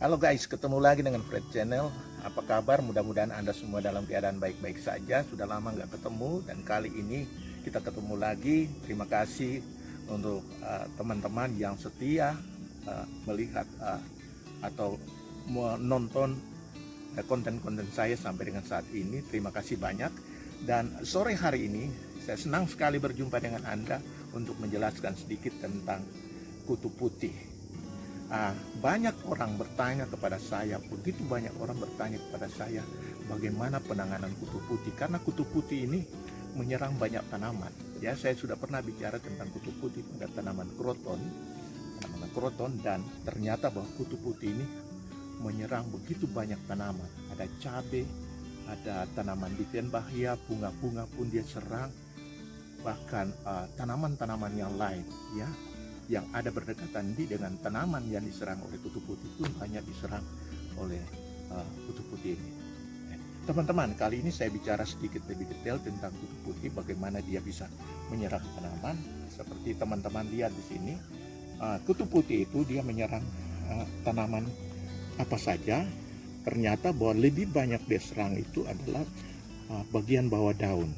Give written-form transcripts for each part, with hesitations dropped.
Halo guys, ketemu lagi dengan Fred Channel. Apa kabar? Mudah-mudahan Anda semua dalam keadaan baik-baik saja. Sudah lama nggak ketemu dan kali ini kita ketemu lagi. Terima kasih untuk teman-teman yang setia melihat atau menonton konten-konten saya sampai dengan saat ini. Terima kasih banyak. Dan sore hari ini saya senang sekali berjumpa dengan Anda untuk menjelaskan sedikit tentang kutu putih. Banyak orang bertanya kepada saya, begitu banyak orang bertanya kepada saya bagaimana penanganan kutu putih, karena kutu putih ini menyerang banyak tanaman. Ya, saya sudah pernah bicara tentang kutu putih pada tanaman kroton, dan ternyata bahwa kutu putih ini menyerang begitu banyak tanaman. Ada cabai, ada tanaman dipenbahya, bunga-bunga pun dia serang, bahkan tanaman-tanaman yang lain, ya, yang ada berdekatan dengan tanaman yang diserang oleh kutu putih pun banyak diserang oleh kutu putih ini. Teman-teman, kali ini saya bicara sedikit lebih detail tentang kutu putih, bagaimana dia bisa menyerang tanaman. Seperti teman-teman lihat di sini, kutu putih itu dia menyerang tanaman apa saja. Ternyata bahwa lebih banyak dia serang itu adalah bagian bawah daun.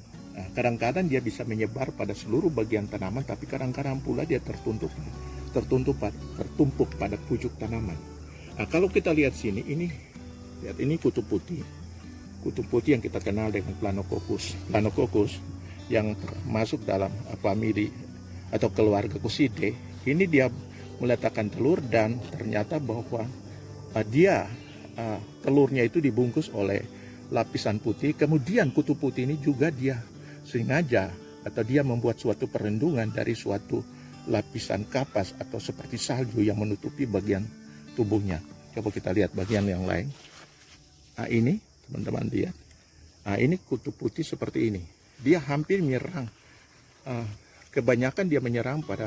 Kadang-kadang dia bisa menyebar pada seluruh bagian tanaman, tapi kadang-kadang pula dia tertumpuk pada pucuk tanaman. Nah, kalau kita lihat sini, ini kutu putih yang kita kenal dengan Planococcus yang termasuk dalam famili atau keluarga Coccidae. Ini dia meletakkan telur, dan ternyata bahwa dia telurnya itu dibungkus oleh lapisan putih. Kemudian kutu putih ini juga dia sengaja atau dia membuat suatu perlindungan dari suatu lapisan kapas atau seperti salju yang menutupi bagian tubuhnya. Coba kita lihat bagian yang lain. Ini teman-teman lihat. Ini kutu putih seperti ini. Dia hampir menyerang. Kebanyakan dia menyerang pada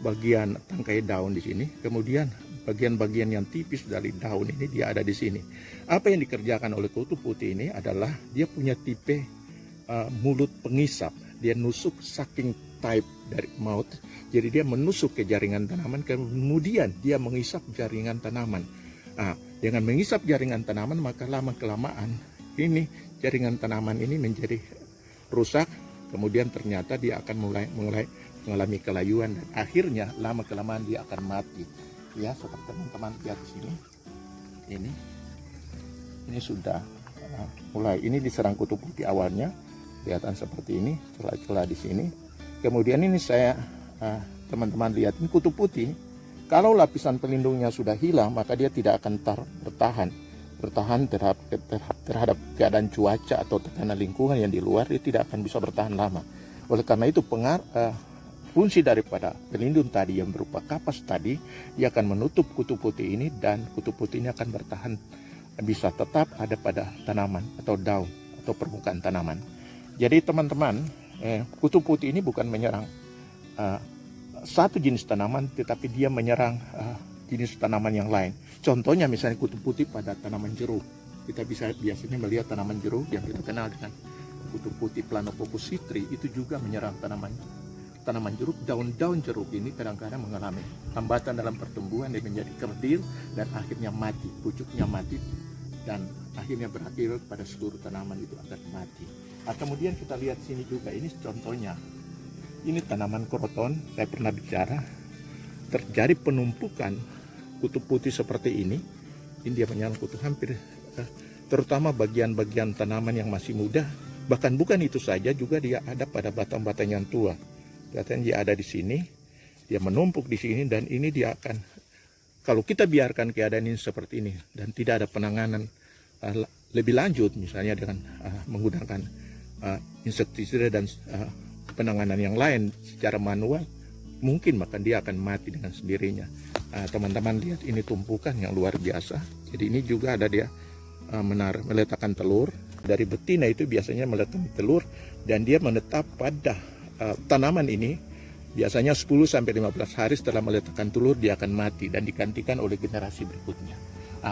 bagian tangkai daun di sini. Kemudian bagian-bagian yang tipis dari daun ini dia ada di sini. Apa yang dikerjakan oleh kutu putih ini adalah dia punya tipe mulut pengisap. Dia nusuk saking type dari mouth, jadi dia menusuk ke jaringan tanaman, kemudian dia mengisap jaringan tanaman. Dengan mengisap jaringan tanaman, maka lama-kelamaan ini jaringan tanaman ini menjadi rusak. Kemudian ternyata dia akan mulai mengalami kelayuan, dan akhirnya lama-kelamaan dia akan mati. Ya, seperti teman-teman lihat di sini. Ini sudah mulai, ini diserang kutu putih awalnya. Kelihatan seperti ini, celah-celah di sini. Kemudian ini saya, teman-teman lihat, ini kutu putih. Kalau lapisan pelindungnya sudah hilang, maka dia tidak akan bertahan terhadap keadaan cuaca atau tekanan lingkungan yang di luar. Dia tidak akan bisa bertahan lama. Oleh karena itu, fungsi daripada pelindung tadi yang berupa kapas tadi, dia akan menutup kutu putih ini, dan kutu putih ini akan bertahan, bisa tetap ada pada tanaman atau daun atau permukaan tanaman. Jadi teman-teman, kutu putih ini bukan menyerang satu jenis tanaman, tetapi dia menyerang jenis tanaman yang lain. Contohnya misalnya kutu putih pada tanaman jeruk. Kita bisa biasanya melihat tanaman jeruk yang kita kenal dengan kutu putih Planococcus citri, itu juga menyerang tanaman jeruk. Daun-daun jeruk ini kadang-kadang mengalami hambatan dalam pertumbuhan, dia menjadi kerdil dan akhirnya mati, pucuknya mati, dan akhirnya berakhir pada seluruh tanaman itu akan mati. Kemudian kita lihat sini juga, ini contohnya. Ini tanaman kroton, saya pernah bicara, terjadi penumpukan kutu putih seperti ini. Ini dia menyerang kutu hampir, terutama bagian-bagian tanaman yang masih muda. Bahkan bukan itu saja, juga dia ada pada batang-batang yang tua. Kelihatan dia ada di sini, dia menumpuk di sini, dan ini dia akan, kalau kita biarkan keadaan ini seperti ini dan tidak ada penanganan lebih lanjut, misalnya dengan menggunakan insektisida dan penanganan yang lain secara manual, mungkin maka dia akan mati dengan sendirinya. Teman-teman lihat, ini tumpukan yang luar biasa. Jadi ini juga ada dia meletakkan telur. Dari betina itu biasanya meletakkan telur, dan dia menetap pada tanaman ini biasanya 10-15 hari setelah meletakkan telur dia akan mati dan digantikan oleh generasi berikutnya.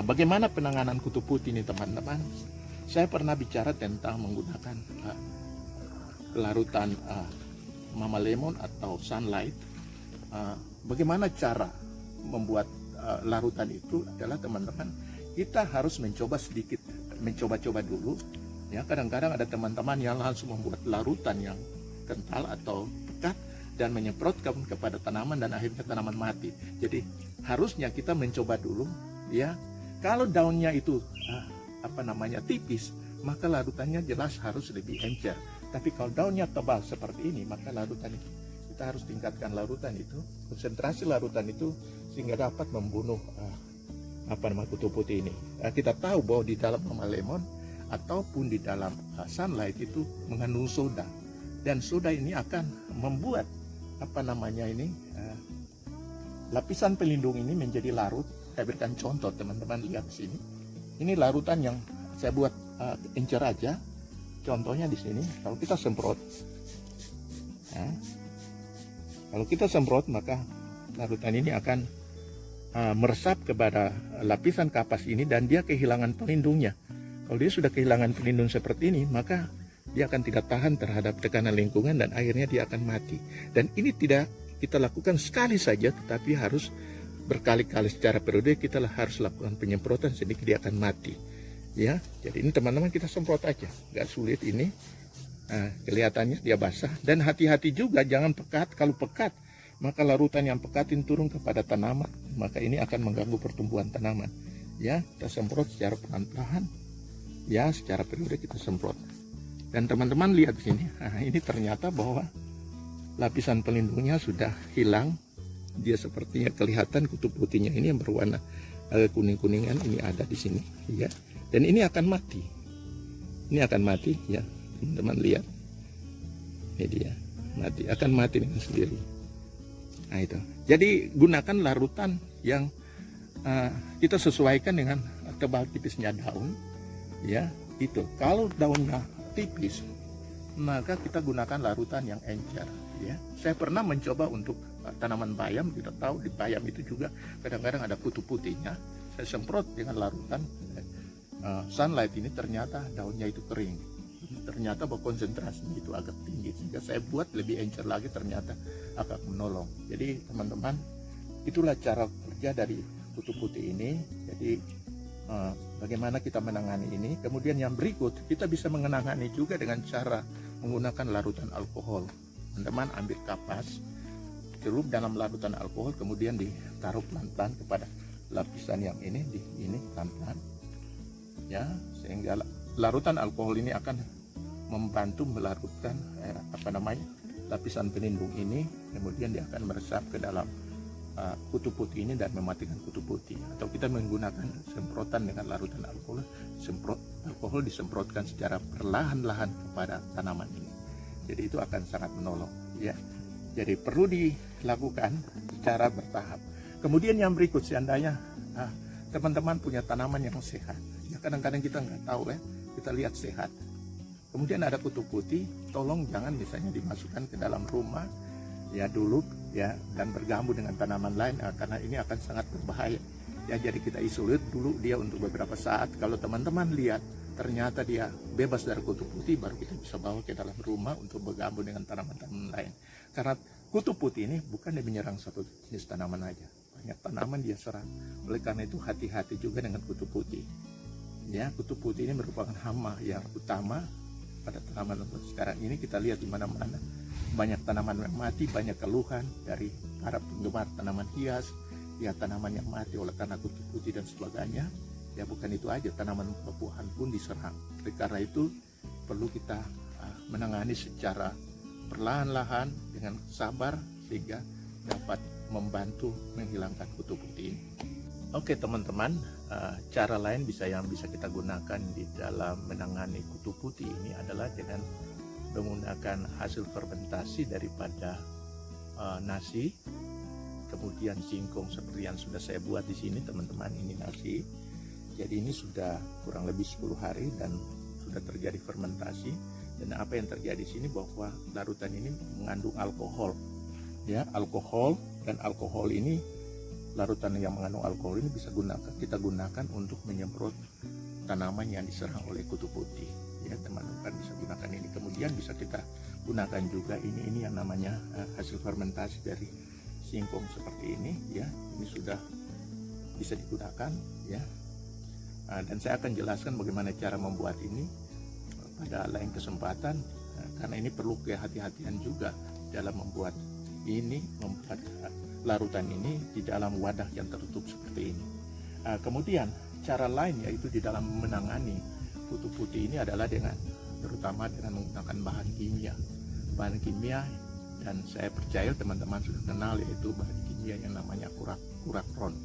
Bagaimana penanganan kutu putih ini teman-teman? Saya pernah bicara tentang menggunakan larutan mama lemon atau sunlight. Bagaimana cara membuat larutan itu adalah teman-teman, kita harus mencoba sedikit, mencoba-coba dulu. Ya, kadang-kadang ada teman-teman yang langsung membuat larutan yang kental atau pekat dan menyemprotkan kepada tanaman dan akhirnya tanaman mati. Jadi harusnya kita mencoba dulu, ya. Kalau daunnya itu tipis, maka larutannya jelas harus lebih encer. Tapi kalau daunnya tebal seperti ini, maka larutan itu kita harus tingkatkan larutan itu, konsentrasi larutan itu sehingga dapat membunuh kutu putih ini. Kita tahu bahwa di dalam mama lemon ataupun di dalam sunlight itu mengandung soda, dan soda ini akan membuat lapisan pelindung ini menjadi larut. Saya berikan contoh, teman-teman lihat di sini. Ini larutan yang saya buat encer aja. Contohnya di sini, kalau kita semprot, maka larutan ini akan meresap kepada lapisan kapas ini dan dia kehilangan pelindungnya. Kalau dia sudah kehilangan pelindung seperti ini, maka dia akan tidak tahan terhadap tekanan lingkungan dan akhirnya dia akan mati. Dan ini tidak kita lakukan sekali saja, tetapi harus berkali-kali secara periode kita harus lakukan penyemprotan sedikit dia akan mati. Ya, jadi ini teman-teman kita semprot aja, nggak sulit ini. Kelihatannya dia basah, dan hati-hati juga jangan pekat. Kalau pekat, maka larutan yang pekat ini turun kepada tanaman, maka ini akan mengganggu pertumbuhan tanaman. Ya, kita semprot secara pelan-pelan. Ya, secara periode kita semprot. Dan teman-teman lihat di sini, ini ternyata bahwa lapisan pelindungnya sudah hilang. Dia sepertinya kelihatan kutu putihnya ini yang berwarna kuning-kuningan ini ada di sini, ya. Dan ini akan mati. Ini akan mati, ya. Teman-teman lihat. Ini dia, mati, akan mati dengan sendiri. Nah, itu. Jadi gunakan larutan yang kita sesuaikan dengan tebal tipisnya daun, ya. Itu. Kalau daunnya tipis, maka kita gunakan larutan yang encer, ya. Saya pernah mencoba untuk tanaman bayam. Kita tahu di bayam itu juga kadang-kadang ada kutu putihnya. Saya semprot dengan larutan sunlight ini, ternyata daunnya itu kering. Ternyata bahwa konsentrasinya itu agak tinggi, sehingga saya buat lebih encer lagi, ternyata agak menolong. Jadi teman-teman, itulah cara kerja dari kutu putih ini. Jadi bagaimana kita menangani ini. Kemudian yang berikut, kita bisa menangani juga dengan cara menggunakan larutan alkohol. Teman-teman ambil kapas, celup dalam larutan alkohol, kemudian ditaruh pelan-pelan kepada lapisan yang ini, pelan-pelan, ya, sehingga larutan alkohol ini akan membantu melarutkan lapisan pelindung ini, kemudian dia akan meresap ke dalam kutu putih ini dan mematikan kutu putih. Atau kita menggunakan semprotan dengan larutan alkohol, alkohol disemprotkan secara perlahan-lahan kepada tanaman ini. Jadi itu akan sangat menolong, ya. Jadi perlu dilakukan secara bertahap. Kemudian yang berikut, seandainya teman-teman punya tanaman yang sehat, ya kadang-kadang kita nggak tahu, ya, kita lihat sehat, kemudian ada kutu putih, tolong jangan misalnya dimasukkan ke dalam rumah, ya, dulu, ya, dan bergabung dengan tanaman lain, karena ini akan sangat berbahaya. Ya, jadi kita isolir dulu dia untuk beberapa saat. Kalau teman-teman lihat ternyata dia bebas dari kutu putih, baru kita bisa bawa ke dalam rumah untuk bergabung dengan tanaman-tanaman lain. Karena kutu putih ini bukan dia menyerang satu jenis tanaman aja, banyak tanaman dia serang. Oleh karena itu hati-hati juga dengan kutu putih. Ya, kutu putih ini merupakan hama yang utama pada tanaman. Sekarang ini kita lihat di mana-mana banyak tanaman yang mati, banyak keluhan dari para penggemar tanaman hias, ya, tanaman yang mati oleh karena kutu putih dan sebagainya. Ya, bukan itu aja, tanaman buah-buahan pun diserang. Oleh karena itu perlu kita menangani secara perlahan-lahan dengan sabar sehingga dapat membantu menghilangkan kutu putih ini. Oke teman-teman, cara lain yang bisa kita gunakan di dalam menangani kutu putih ini adalah dengan menggunakan hasil fermentasi daripada nasi, kemudian singkong seperti yang sudah saya buat di sini teman-teman. Ini nasi, jadi ini sudah kurang lebih 10 hari dan sudah terjadi fermentasi. Dan apa yang terjadi di sini bahwa larutan ini mengandung alkohol, ya, alkohol, dan alkohol ini, larutan yang mengandung alkohol ini bisa kita gunakan untuk menyemprot tanaman yang diserang oleh kutu putih. Ya, teman-teman bisa gunakan ini. Kemudian bisa kita gunakan juga ini yang namanya hasil fermentasi dari singkong seperti ini, ya. Ini sudah bisa digunakan ya. Dan saya akan jelaskan bagaimana cara membuat ini pada lain kesempatan, karena ini perlu kehati-hatian juga dalam membuat larutan ini di dalam wadah yang tertutup seperti ini. Kemudian cara lain yaitu di dalam menangani kutu putih ini adalah terutama dengan menggunakan bahan kimia, dan saya percaya teman-teman sudah kenal, yaitu bahan kimia yang namanya kurakron.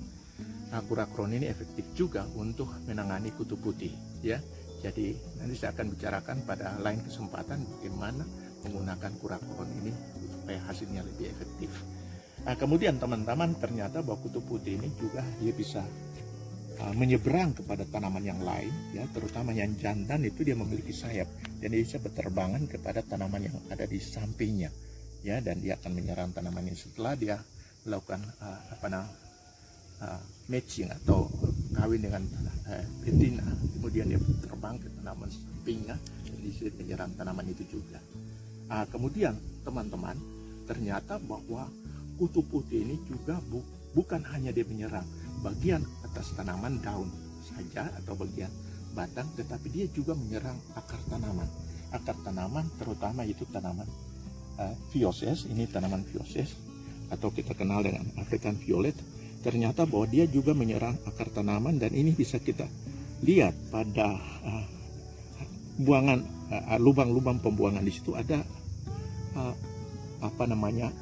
Kurakron ini efektif juga untuk menangani kutu putih ya. Jadi nanti saya akan bicarakan pada lain kesempatan bagaimana menggunakan kurakron ini supaya hasilnya lebih efektif. Kemudian teman-teman, ternyata bahwa kutu putih ini juga dia bisa menyeberang kepada tanaman yang lain ya, terutama yang jantan itu dia memiliki sayap dan dia bisa berterbangan kepada tanaman yang ada di sampingnya ya, dan dia akan menyerang tanaman ini setelah dia melakukan matching atau kawin dengan betina, kemudian dia terbang ke tanaman sampingnya dan bisa menyerang tanaman itu juga. Kemudian teman-teman, ternyata bahwa kutu putih ini juga bukan hanya dia menyerang bagian atas tanaman daun saja atau bagian batang, tetapi dia juga menyerang akar tanaman terutama itu tanaman Vioses. Ini tanaman Vioses atau kita kenal dengan African Violet. Ternyata bahwa dia juga menyerang akar tanaman, dan ini bisa kita lihat pada lubang-lubang pembuangan. Di situ ada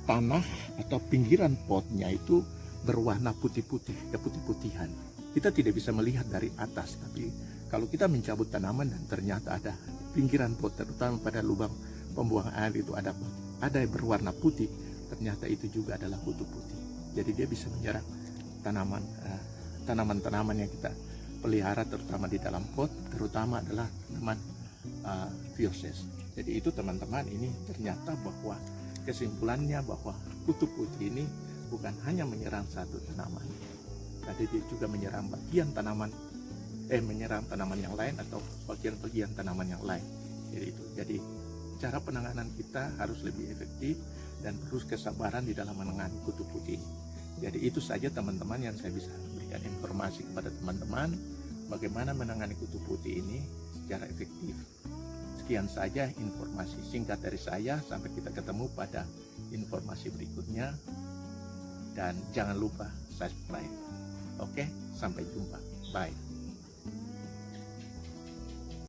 tanah atau pinggiran potnya itu berwarna putih-putih, keputih-putihan. Kita tidak bisa melihat dari atas, tapi kalau kita mencabut tanaman dan ternyata ada pinggiran pot, terutama pada lubang pembuangan air itu ada berwarna putih, ternyata itu juga adalah kutu putih. Jadi dia bisa menyerang tanaman-tanaman yang kita pelihara, terutama di dalam pot, terutama adalah tanaman Vioses. Jadi itu teman-teman, ini ternyata bahwa kesimpulannya bahwa kutu putih ini bukan hanya menyerang satu tanaman, tapi dia juga menyerang tanaman yang lain atau bagian-bagian tanaman yang lain. Jadi cara penanganan kita harus lebih efektif dan perlu kesabaran di dalam menangani kutu putih. Jadi itu saja teman-teman yang saya bisa berikan informasi kepada teman-teman bagaimana menangani kutu putih ini secara efektif. Sekian saja informasi singkat dari saya, sampai kita ketemu pada informasi berikutnya. Dan jangan lupa subscribe. Oke, sampai jumpa. Bye.